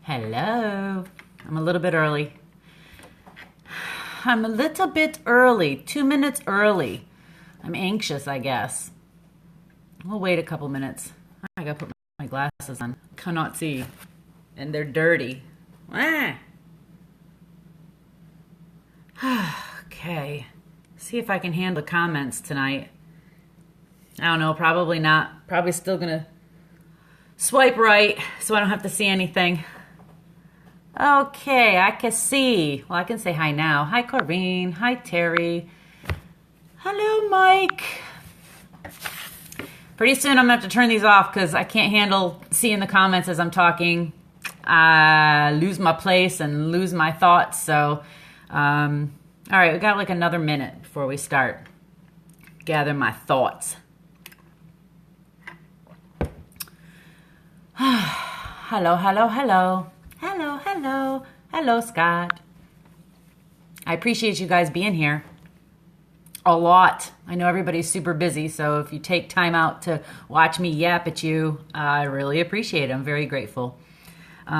Hello. I'm a little bit early. I'm a little bit early, 2 minutes early. I'm anxious, I guess. We'll wait a couple minutes. I gotta put my glasses on. Cannot see. And they're dirty. Ah. Okay. See if I can handle comments tonight. I don't know, probably not. Probably still gonna swipe right so I don't have to see anything. Okay, I can see. Well, I can say hi now. Hi, Corrine. Hi, Terry. Hello, Mike. Pretty soon I'm going to have to turn these off because I can't handle seeing the comments as I'm talking. I lose my place and lose my thoughts. So, all right, we got like another minute before we start. Gather my thoughts. Hello, hello, hello. Hello, hello. Hello, Scott. I appreciate you guys being here. A lot. I know everybody's super busy, so if you take time out to watch me yap at you, I really appreciate it. I'm very grateful. Okay,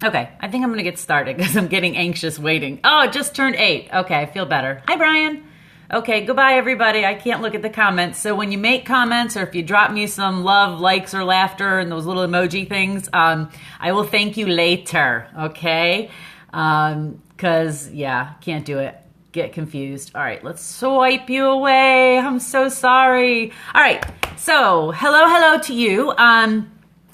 I think I'm going to get started because I'm getting anxious waiting. Oh, it just turned 8. Okay, I feel better. Hi, Brian. Okay, goodbye, everybody. I can't look at the comments. So when you make comments or if you drop me some love, likes, or laughter and those little emoji things, I will thank you later, okay? Because, yeah, can't do it. Get confused. All right, let's swipe you away. I'm so sorry. All right, so hello to you.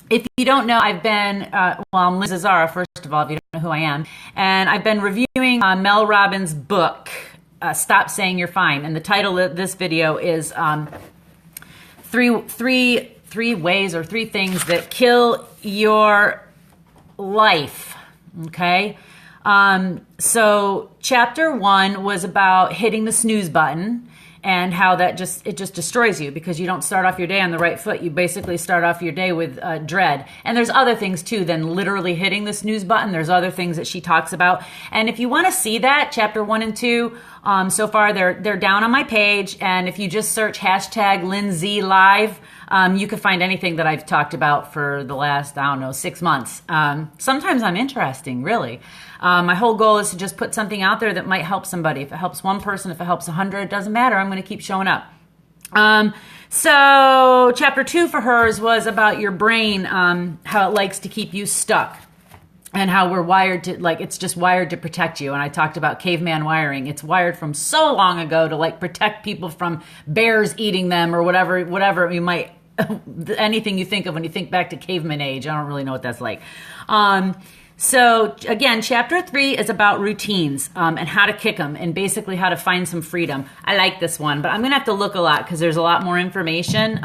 If you don't know, I've been, I'm Liz Azara, first of all, if you don't know who I am. And I've been reviewing Mel Robbins' book, Stop Saying You're Fine. And the title of this video is three ways or three things that kill your life. Okay? So chapter 1 was about hitting the snooze button and how that just destroys you because you don't start off your day on the right foot. You basically start off your day with dread. And there's other things too than literally hitting the snooze button. There's other things that she talks about. And if you want to see that, chapter 1 and 2, so far they're down on my page. And if you just search hashtag Lindsay Live, you can find anything that I've talked about for the last, 6 months. Sometimes I'm interesting, really. My whole goal is to just put something out there that might help somebody. If it helps one person, if it helps 100, it doesn't matter. I'm going to keep showing up. So chapter 2 for hers was about your brain, how it likes to keep you stuck. And how we're wired to, it's just wired to protect you. And I talked about caveman wiring. It's wired from so long ago to, protect people from bears eating them or whatever you might, anything you think of when you think back to caveman age. I don't really know what that's like. So again, chapter 3 is about routines and how to kick them and basically how to find some freedom. I like this one, but I'm going to have to look a lot because there's a lot more information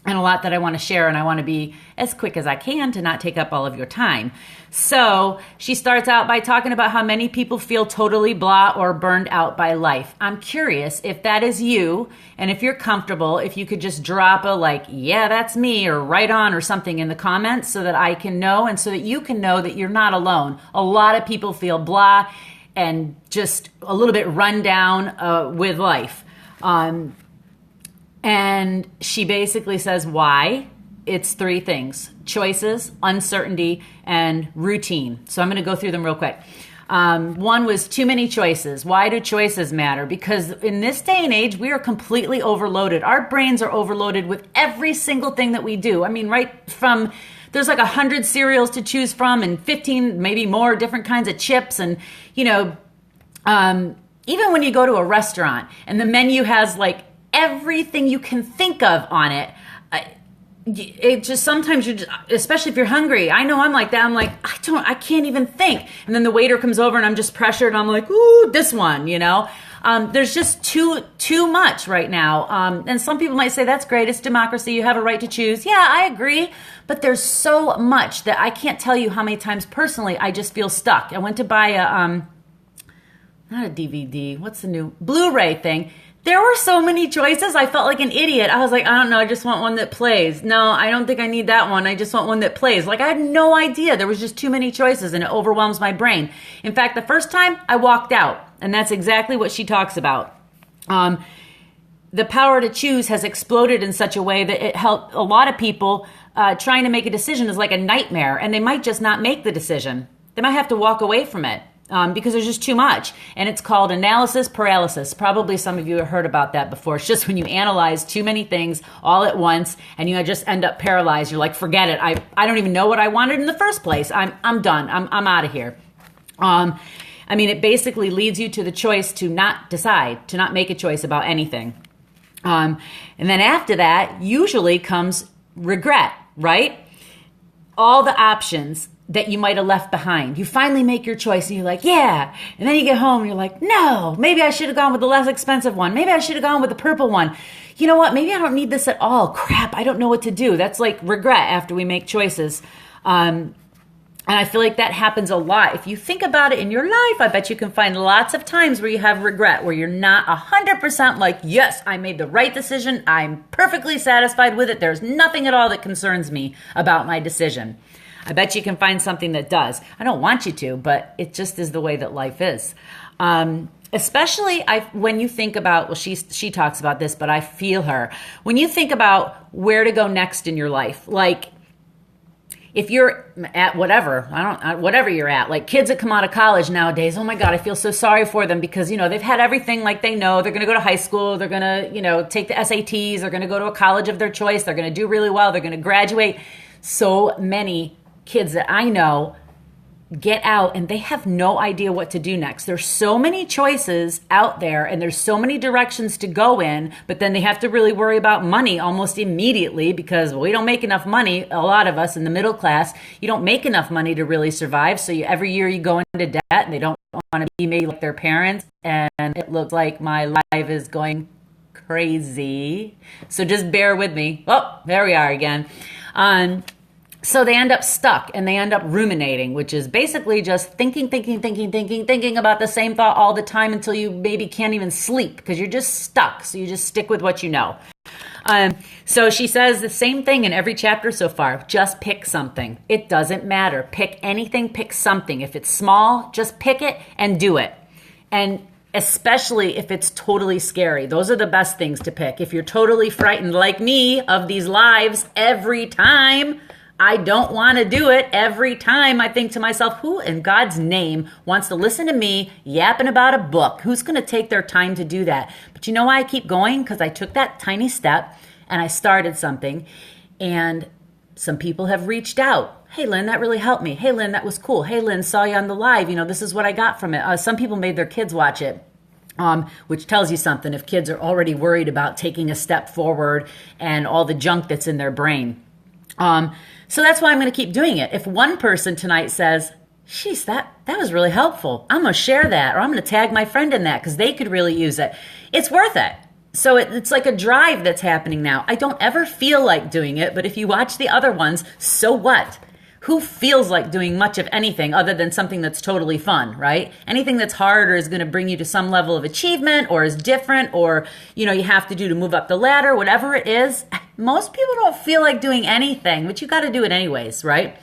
and a lot that I want to share, and I want to be as quick as I can to not take up all of your time. So she starts out by talking about how many people feel totally blah or burned out by life. I'm curious if that is you, and if you're comfortable, if you could just drop a yeah, that's me, or right on or something in the comments so that I can know and so that you can know that you're not alone. A lot of people feel blah and just a little bit run down with life. And she basically says why. It's 3 things: choices, uncertainty, and routine. So I'm going to go through them real quick. One was too many choices. Why do choices matter? Because in this day and age, we are completely overloaded. Our brains are overloaded with every single thing that we do. I mean, right from, there's 100 cereals to choose from and 15, maybe more different kinds of chips. And, even when you go to a restaurant and the menu has everything you can think of on it, it just sometimes you just, especially if you're hungry. I know I'm like that. I'm like, I can't even think. And then the waiter comes over and I'm just pressured and I'm like, ooh, this one, there's just too much right now. And some people might say that's great. It's democracy. You have a right to choose. Yeah, I agree. But there's so much that I can't tell you how many times personally I just feel stuck. I went to buy not a DVD. What's the new Blu-ray thing? There were so many choices. I felt like an idiot. I was like, I don't know. I just want one that plays. No, I don't think I need that one. I just want one that plays. I had no idea. There was just too many choices and it overwhelms my brain. In fact, the first time I walked out, and that's exactly what she talks about. the power to choose has exploded in such a way that it helped a lot of people. Trying to make a decision is like a nightmare, and they might just not make the decision. They might have to walk away from it because there's just too much. And it's called analysis paralysis. Probably some of you have heard about that before. It's just when you analyze too many things all at once and you just end up paralyzed. You're like, forget it. I don't even know what I wanted in the first place. I'm done. I'm out of here. I mean, it basically leads you to the choice to not decide, to not make a choice about anything. And then after that, usually comes regret, right? All the options that you might have left behind. You finally make your choice and you're like, yeah. And then you get home and you're like, no, maybe I should have gone with the less expensive one. Maybe I should have gone with the purple one. You know what? Maybe I don't need this at all. Crap, I don't know what to do. That's like regret after we make choices. And I feel like that happens a lot. If you think about it in your life, I bet you can find lots of times where you have regret, where you're not 100% like, yes, I made the right decision. I'm perfectly satisfied with it. There's nothing at all that concerns me about my decision. I bet you can find something that does. I don't want you to, but it just is the way that life is. Especially when you think about, well, she talks about this, but I feel her. When you think about where to go next in your life, like, if you're at whatever you're at, like kids that come out of college nowadays, oh my God, I feel so sorry for them because, they've had everything like they know. They're going to go to high school. They're going to, take the SATs. They're going to go to a college of their choice. They're going to do really well. They're going to graduate. So many kids that I know get out and they have no idea what to do next. There's so many choices out there and there's so many directions to go in, but then they have to really worry about money almost immediately because we don't make enough money. A lot of us in the middle class, you don't make enough money to really survive. So every year you go into debt and they don't want to be made like their parents. And it looks like my life is going crazy. So just bear with me. Oh, there we are again. So they end up stuck and they end up ruminating, which is basically just thinking about the same thought all the time until you maybe can't even sleep because you're just stuck. So you just stick with what you know. So she says the same thing in every chapter so far. Just pick something. It doesn't matter. Pick anything, pick something. If it's small, just pick it and do it. And especially if it's totally scary. Those are the best things to pick. If you're totally frightened like me of these lives every time, I don't want to do it every time. I think to myself, who in God's name wants to listen to me yapping about a book? Who's going to take their time to do that? But you know why I keep going? Because I took that tiny step and I started something and some people have reached out. Hey, Lynn, that really helped me. Hey, Lynn, that was cool. Hey, Lynn, saw you on the live. This is what I got from it. Some people made their kids watch it. Which tells you something if kids are already worried about taking a step forward and all the junk that's in their brain. So that's why I'm going to keep doing it. If one person tonight says, "Sheesh, that was really helpful. I'm going to share that," or "I'm going to tag my friend in that because they could really use it," it's worth it. So it's like a drive that's happening now. I don't ever feel like doing it, but if you watch the other ones, so what? Who feels like doing much of anything other than something that's totally fun, right? Anything that's hard or is going to bring you to some level of achievement or is different or, you have to do to move up the ladder, whatever it is, most people don't feel like doing anything, but you got to do it anyways, right?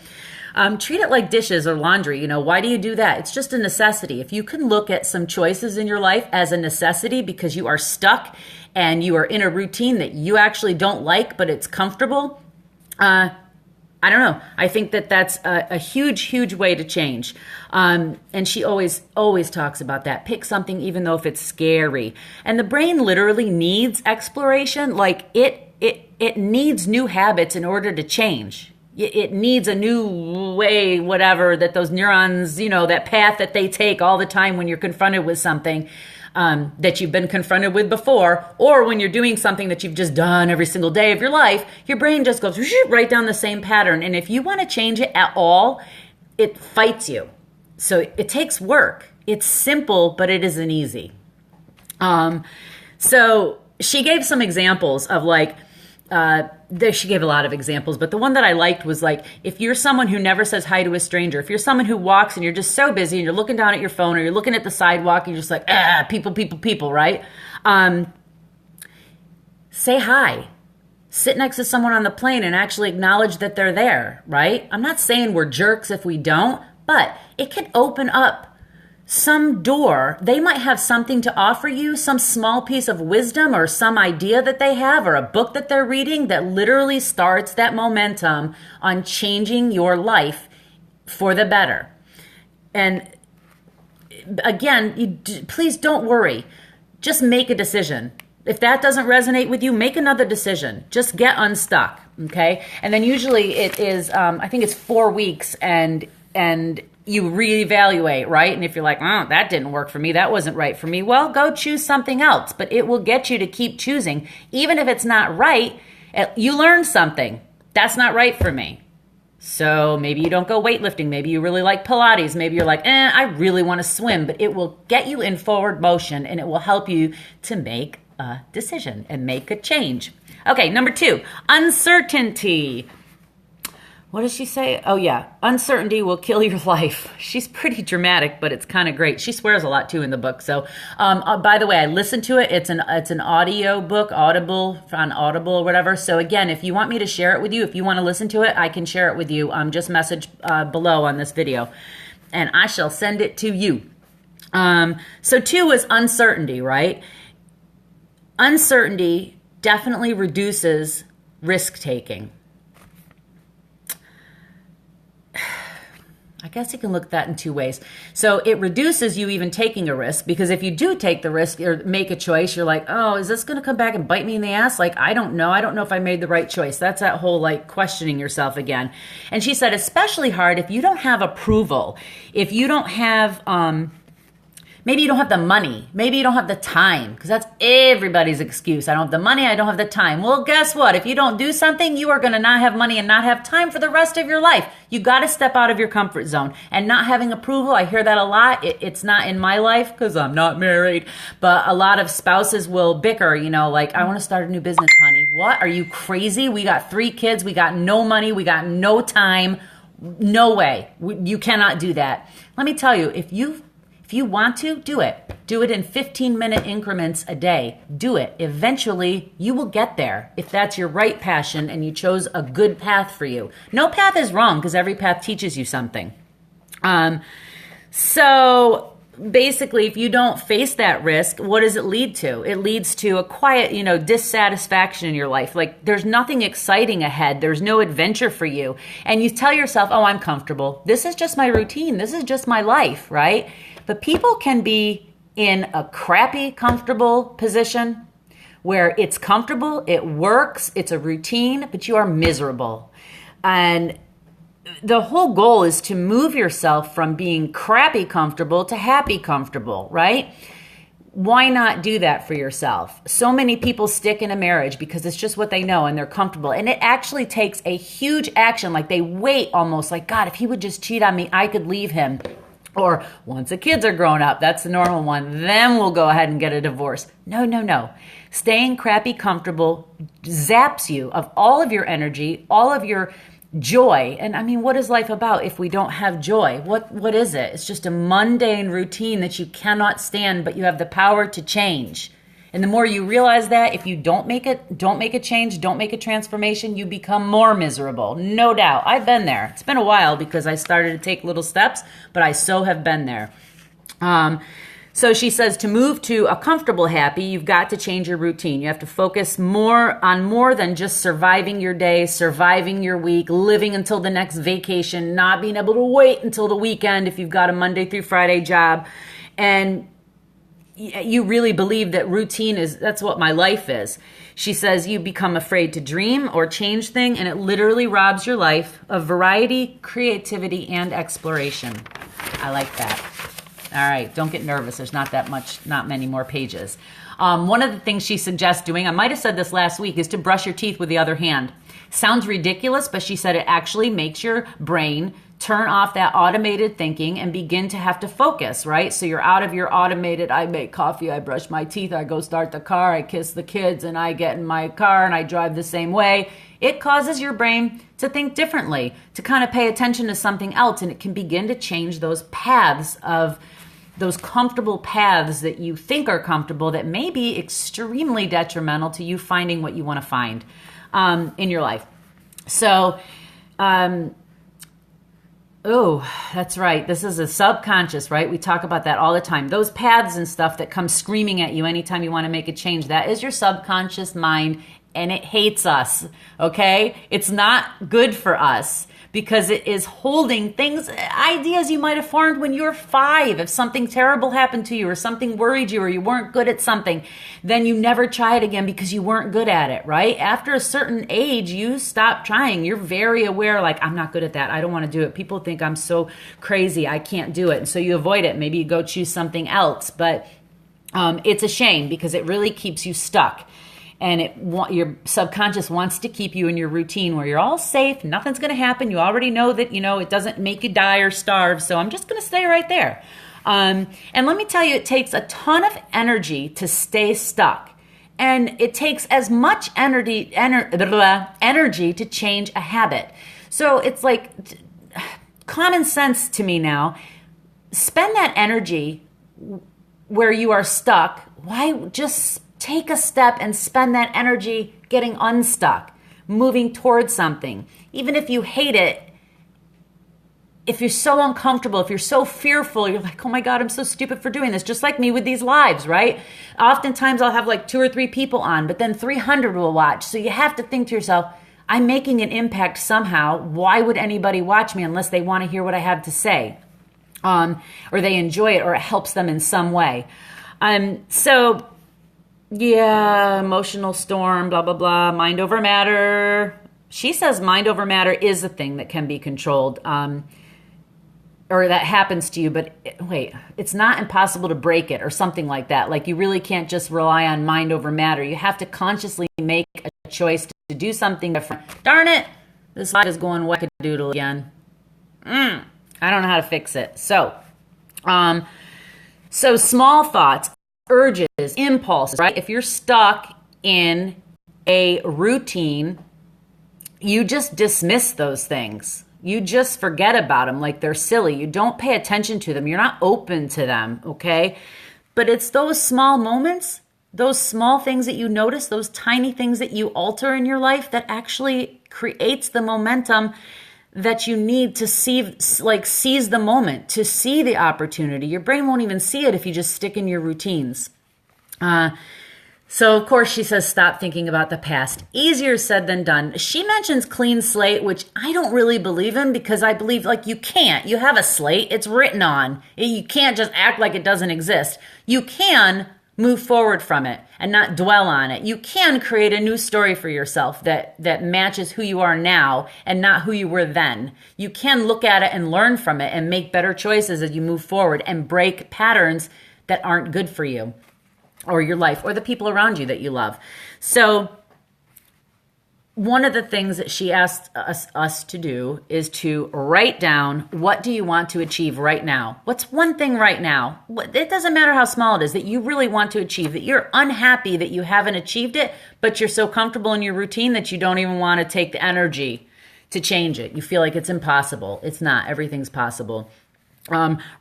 Treat it like dishes or laundry. Why do you do that? It's just a necessity. If you can look at some choices in your life as a necessity because you are stuck and you are in a routine that you actually don't like, but it's comfortable, I don't know. I think that's a huge, huge way to change. And she always talks about that. Pick something even though if it's scary. And the brain literally needs exploration. Like it needs new habits in order to change. It needs a new way, whatever, that those neurons, that path that they take all the time when you're confronted with something that you've been confronted with before, or when you're doing something that you've just done every single day of your life, your brain just goes right down the same pattern. And if you want to change it at all, it fights you. So it takes work. It's simple, but it isn't easy. So she gave some examples of she gave a lot of examples, but the one that I liked was like, if you're someone who never says hi to a stranger, if you're someone who walks and you're just so busy and you're looking down at your phone or you're looking at the sidewalk and you're just like, people, right? Say hi. Sit next to someone on the plane and actually acknowledge that they're there, right? I'm not saying we're jerks if we don't, but it can open up some door, they might have something to offer you, some small piece of wisdom or some idea that they have or a book that they're reading that literally starts that momentum on changing your life for the better. And again, please don't worry. Just make a decision. If that doesn't resonate with you, make another decision. Just get unstuck, okay? And then usually it is, I think it's 4 weeks, and you reevaluate, right? And if you're like, oh, that didn't work for me, that wasn't right for me, well, go choose something else. But it will get you to keep choosing. Even if it's not right, you learn something. That's not right for me. So maybe you don't go weightlifting. Maybe you really like Pilates. Maybe you're like, I really want to swim. But it will get you in forward motion, and it will help you to make a decision and make a change. Okay, number 2, uncertainty. What does she say? Oh yeah, uncertainty will kill your life. She's pretty dramatic, but it's kind of great. She swears a lot too in the book. So, by the way, I listened to it. It's an audio book, Audible or whatever. So again, if you want me to share it with you, if you want to listen to it, I can share it with you. Just message below on this video, and I shall send it to you. So 2 is uncertainty, right? Uncertainty definitely reduces risk taking. I guess you can look at that in 2 ways. So it reduces you even taking a risk, because if you do take the risk or make a choice, you're like, oh, is this going to come back and bite me in the ass? Like, I don't know. I don't know if I made the right choice. That's that whole like questioning yourself again. And she said, especially hard if you don't have approval, if you don't have, maybe you don't have the money. Maybe you don't have the time, because that's everybody's excuse. I don't have the money. I don't have the time. Well, guess what? If you don't do something, you are going to not have money and not have time for the rest of your life. You got to step out of your comfort zone. And not having approval, I hear that a lot. It's not in my life because I'm not married. But a lot of spouses will bicker, like, I want to start a new business, honey. What? Are you crazy? We got 3 kids. We got no money. We got no time. No way. You cannot do that. Let me tell you, if you want to, do it. Do it in 15-minute increments a day. Do it. Eventually, you will get there if that's your right passion and you chose a good path for you. No path is wrong, because every path teaches you something. So basically, if you don't face that risk, what does it lead to? It leads to a quiet, dissatisfaction in your life. Like, there's nothing exciting ahead. There's no adventure for you. And you tell yourself, oh, I'm comfortable. This is just my routine. This is just my life, right? But people can be in a crappy, comfortable position where it's comfortable, it works, it's a routine, but you are miserable. And the whole goal is to move yourself from being crappy comfortable to happy comfortable, right? Why not do that for yourself? So many people stick in a marriage because it's just what they know and they're comfortable. And it actually takes a huge action. Like, they wait almost like, God, if he would just cheat on me, I could leave him. Or once the kids are grown up, that's the normal one, then we'll go ahead and get a divorce. No. Staying crappy comfortable zaps you of all of your energy, all of your joy. And I mean, what is life about if we don't have joy? What is it? It's just a mundane routine that you cannot stand, but you have the power to change. And the more you realize that, if you don't make a change, don't make a transformation, you become more miserable. No doubt. I've been there. It's been a while because I started to take little steps, but I so have been there. So she says to move to a comfortable happy, you've got to change your routine. You have to focus more than just surviving your day, surviving your week, living until the next vacation, not being able to wait until the weekend if you've got a Monday through Friday job. And you really believe that routine that's what my life is. She says you become afraid to dream or change things, and it literally robs your life of variety, creativity, and exploration. I like that. All right, don't get nervous. There's not many more pages. One of the things she suggests doing, I might have said this last week, is to brush your teeth with the other hand. Sounds ridiculous, but she said it actually makes your brain turn off that automated thinking and begin to have to focus, right? So you're out of your automated, I make coffee, I brush my teeth, I go start the car, I kiss the kids, and I get in my car and I drive the same way. It causes your brain to think differently, to kind of pay attention to something else, and it can begin to change those paths of those comfortable paths that you think are comfortable that may be extremely detrimental to you finding what you want to find in your life. So, Oh, that's right. This is a subconscious, right? We talk about that all the time. Those paths and stuff that come screaming at you anytime you want to make a change, that is your subconscious mind, and it hates us, okay? It's not good for us because it is holding things, ideas you might have formed when you were 5. If something terrible happened to you or something worried you or you weren't good at something, then you never try it again because you weren't good at it, right? After a certain age, you stop trying. You're very aware, like, I'm not good at that. I don't want to do it. People think I'm so crazy. I can't do it. And so you avoid it. Maybe you go choose something else. But it's a shame because it really keeps you stuck. And your subconscious wants to keep you in your routine where you're all safe. Nothing's going to happen. You already know that, it doesn't make you die or starve. So I'm just going to stay right there. And let me tell you, it takes a ton of energy to stay stuck. And it takes as much energy to change a habit. So it's like common sense to me now. Spend that energy where you are stuck. Why just take a step and spend that energy getting unstuck, moving towards something. Even if you hate it, if you're so uncomfortable, if you're so fearful, you're like, oh my God, I'm so stupid for doing this. Just like me with these lives, right? Oftentimes I'll have like 2 or 3 people on, but then 300 will watch. So you have to think to yourself, I'm making an impact somehow. Why would anybody watch me unless they want to hear what I have to say? Or they enjoy it or it helps them in some way. Yeah, emotional storm, blah, blah, blah, mind over matter. She says mind over matter is a thing that can be controlled, or that happens to you, but wait, it's not impossible to break it or something like that. Like you really can't just rely on mind over matter. You have to consciously make a choice to do something different. Darn it, this slide is going wackadoodle again. I don't know how to fix it. So small thoughts, urges, impulses, right? If you're stuck in a routine, you just dismiss those things. You just forget about them like they're silly. You don't pay attention to them. You're not open to them, okay? But it's those small moments, those small things that you notice, those tiny things that you alter in your life that actually creates the momentum that you need to seize the moment, to see the opportunity. Your brain won't even see it if you just stick in your routines. So of course she says, stop thinking about the past. Easier said than done. She mentions clean slate, which I don't really believe in because I believe you can't. You have a slate, it's written on. You can't just act like it doesn't exist. You can move forward from it and not dwell on it. You can create a new story for yourself that matches who you are now and not who you were then. You can look at it and learn from it and make better choices as you move forward and break patterns that aren't good for you or your life or the people around you that you love. So one of the things that she asked us to do is to write down, what do you want to achieve right now? What's one thing right now? It doesn't matter how small it is that you really want to achieve, that you're unhappy that you haven't achieved it, but you're so comfortable in your routine that you don't even want to take the energy to change it. You feel like it's impossible. It's not. Everything's possible.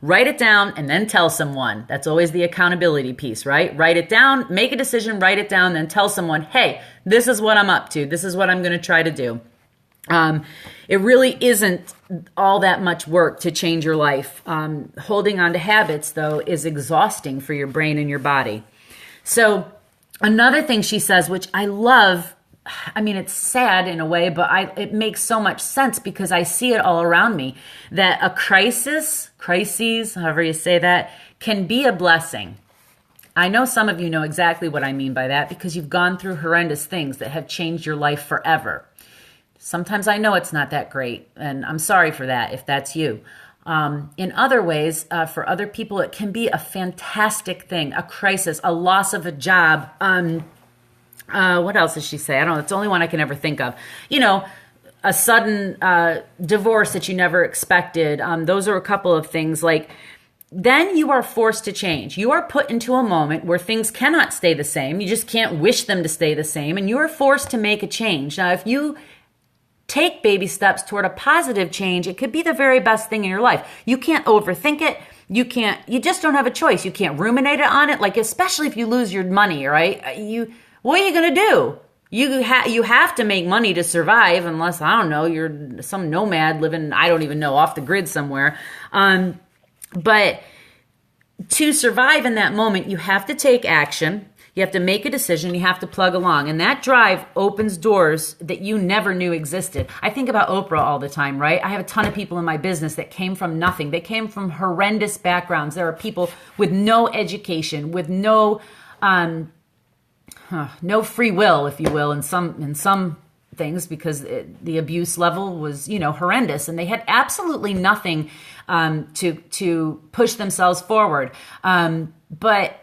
Write it down and then tell someone. That's always the accountability piece, right? Write it down, make a decision, write it down, then tell someone, hey, this is what I'm up to. This is what I'm going to try to do. It really isn't all that much work to change your life. Holding on to habits, though, is exhausting for your brain and your body. So another thing she says, which I love, I mean, it's sad in a way, but it makes so much sense because I see it all around me, that a crisis, however you say that, can be a blessing. I know some of you know exactly what I mean by that because you've gone through horrendous things that have changed your life forever. Sometimes I know it's not that great, and I'm sorry for that if that's you. In other ways, for other people, it can be a fantastic thing, a crisis, a loss of a job, what else does she say? I don't know. It's the only one I can ever think of. A sudden divorce that you never expected. Those are a couple of things. Then you are forced to change. You are put into a moment where things cannot stay the same. You just can't wish them to stay the same. And you are forced to make a change. Now, if you take baby steps toward a positive change, it could be the very best thing in your life. You can't overthink it. You just don't have a choice. You can't ruminate on it. Especially if you lose your money, right? What are you going to do? You have to make money to survive, unless, I don't know, you're some nomad living, I don't even know, off the grid somewhere. But to survive in that moment, you have to take action. You have to make a decision. You have to plug along. And that drive opens doors that you never knew existed. I think about Oprah all the time, right? I have a ton of people in my business that came from nothing. They came from horrendous backgrounds. There are people with no education, with no free will, if you will, in some things, because the abuse level was, horrendous, and they had absolutely nothing to push themselves forward. But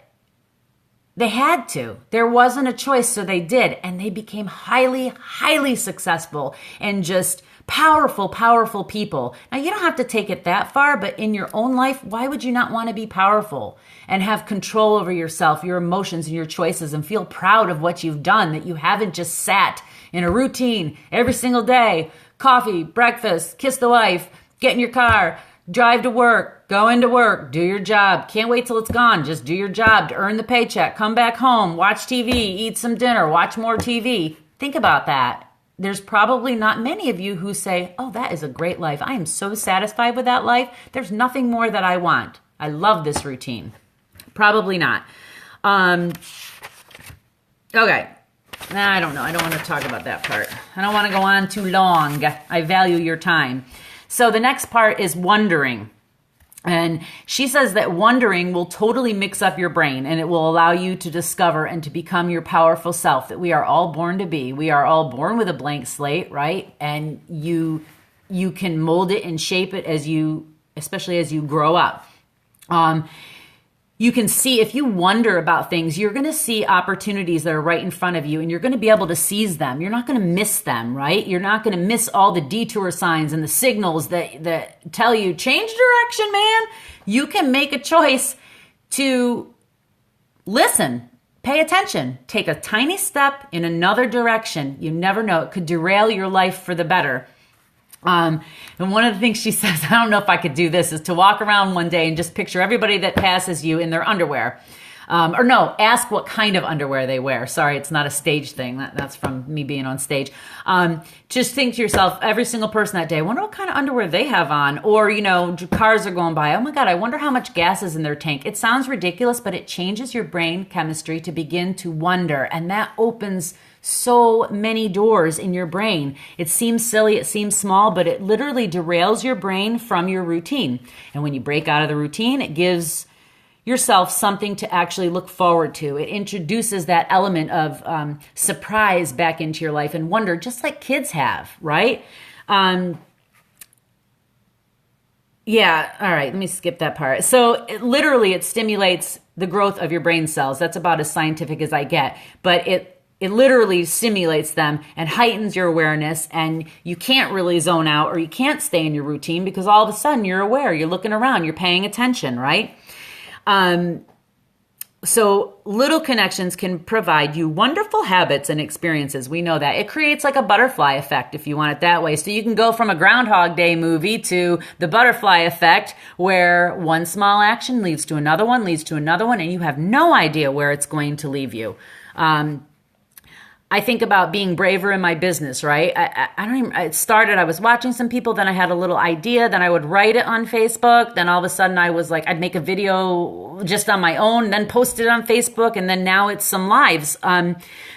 they had to. There wasn't a choice, so they did, and they became highly, highly successful and just powerful, powerful people. Now, you don't have to take it that far, but in your own life, why would you not want to be powerful and have control over yourself, your emotions, and your choices, and feel proud of what you've done, that you haven't just sat in a routine every single day, coffee, breakfast, kiss the wife, get in your car, drive to work, go into work, do your job. Can't wait till it's gone. Just do your job to earn the paycheck. Come back home, watch TV, eat some dinner, watch more TV. Think about that. There's probably not many of you who say, oh, that is a great life. I am so satisfied with that life. There's nothing more that I want. I love this routine. Probably not. Okay. I don't know. I don't want to talk about that part. I don't want to go on too long. I value your time. So the next part is wondering. And she says that wondering will totally mix up your brain, and it will allow you to discover and to become your powerful self that we are all born to be. We are all born with a blank slate, right? And you can mold it and shape it especially as you grow up. You can see, if you wonder about things, you're going to see opportunities that are right in front of you, and you're going to be able to seize them. You're not going to miss them, right? You're not going to miss all the detour signs and the signals that tell you, change direction, man. You can make a choice to listen, pay attention, take a tiny step in another direction. You never know. It could derail your life for the better. And one of the things she says, I don't know if I could do this, is to walk around one day and just picture everybody that passes you in their underwear. Ask what kind of underwear they wear. Sorry, it's not a stage thing. That's from me being on stage. Just think to yourself, every single person that day, I wonder what kind of underwear they have on. Or, cars are going by. Oh my God, I wonder how much gas is in their tank. It sounds ridiculous, but it changes your brain chemistry to begin to wonder. And that opens so many doors in your brain. It seems silly, it seems small, but it literally derails your brain from your routine. And when you break out of the routine, it gives yourself something to actually look forward to. It introduces that element of surprise back into your life and wonder, just like kids have, right? All right, let me skip that part. So it stimulates the growth of your brain cells. That's about as scientific as I get. But it literally stimulates them and heightens your awareness, and you can't really zone out, or you can't stay in your routine, because all of a sudden you're aware, you're looking around, you're paying attention, right? So little connections can provide you wonderful habits and experiences. We know that. It creates like a butterfly effect, if you want it that way. So you can go from a Groundhog Day movie to the butterfly effect, where one small action leads to another one, and you have no idea where it's going to leave you. I think about being braver in my business, right? I was watching some people, then I had a little idea, then I would write it on Facebook, then all of a sudden I was like, I'd make a video just on my own, then post it on Facebook, and then now it's some lives.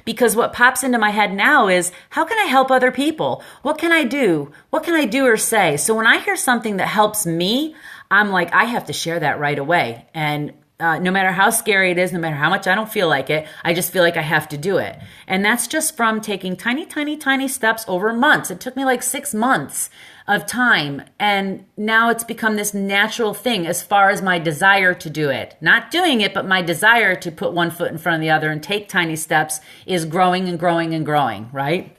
Because what pops into my head now is, how can I help other people? What can I do? What can I do or say? So when I hear something that helps me, I'm like, I have to share that right away. And no matter how scary it is, no matter how much I don't feel like it, I just feel like I have to do it. And that's just from taking tiny, tiny, tiny steps over months. It took me like 6 months of time. And now it's become this natural thing as far as my desire to do it. Not doing it, but my desire to put one foot in front of the other and take tiny steps is growing and growing and growing, right?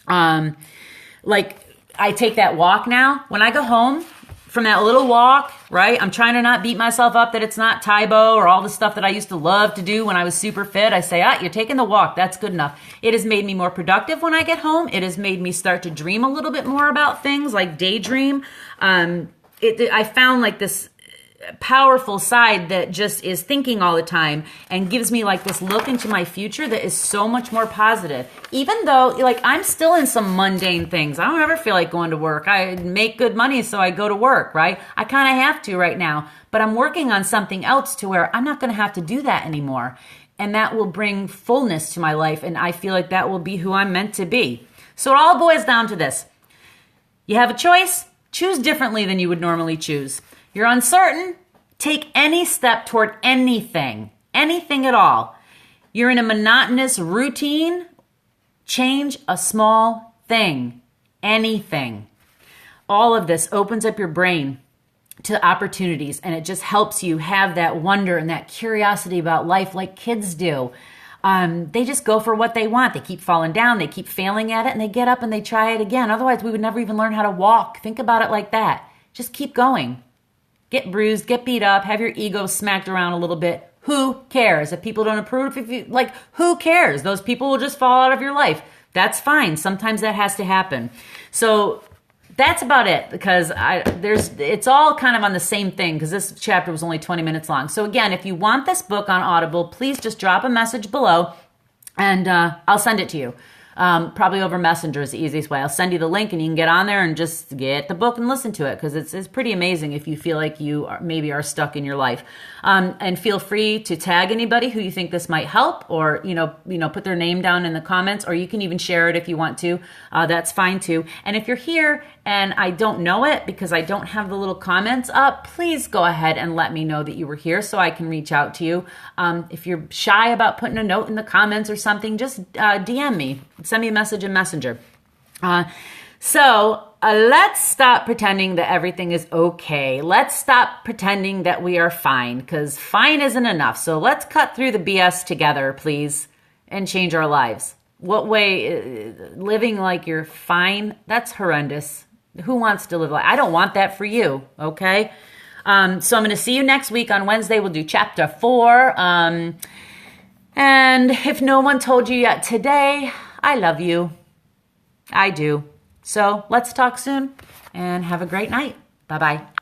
Like I take that walk now. When I go home from that little walk, right? I'm trying to not beat myself up that it's not Tybo or all the stuff that I used to love to do when I was super fit. I say, you're taking the walk. That's good enough. It has made me more productive when I get home. It has made me start to dream a little bit more about things, like daydream. I found like this powerful side that just is thinking all the time and gives me like this look into my future that is so much more positive. Even though like I'm still in some mundane things. I don't ever feel like going to work. I make good money, so I go to work, right? I kind of have to right now, but I'm working on something else to where I'm not going to have to do that anymore. And that will bring fullness to my life. And I feel like that will be who I'm meant to be. So it all boils down to this. You have a choice. Choose differently than you would normally choose. You're uncertain. Take any step toward anything at all. You're in a monotonous routine. Change a small thing, anything. All of this opens up your brain to opportunities, and it just helps you have that wonder and that curiosity about life like kids do. They just go for what they want. They keep falling down. They keep failing at it, and they get up and they try it again. Otherwise, we would never even learn how to walk. Think about it like that. Just keep going. Get bruised, get beat up, have your ego smacked around a little bit. Who cares? If people don't approve, who cares? Those people will just fall out of your life. That's fine. Sometimes that has to happen. So that's about it, because it's all kind of on the same thing, because this chapter was only 20 minutes long. So again, if you want this book on Audible, please just drop a message below and I'll send it to you. Probably over Messenger is the easiest way. I'll send you the link and you can get on there and just get the book and listen to it, because it's pretty amazing if you feel like you maybe are stuck in your life. And feel free to tag anybody who you think this might help, or put their name down in the comments, or you can even share it if you want to. That's fine too. And if you're here and I don't know it because I don't have the little comments up, please go ahead and let me know that you were here so I can reach out to you. If you're shy about putting a note in the comments or something, just DM me. Send me a message in Messenger. So let's stop pretending that everything is okay. Let's stop pretending that we are fine, because fine isn't enough. So let's cut through the BS together, please, and change our lives. What way? Living like you're fine? That's horrendous. Who wants to live like? I don't want that for you, okay? So I'm going to see you next week on Wednesday. We'll do chapter 4. And if no one told you yet today, I love you. I do. So let's talk soon and have a great night. Bye-bye.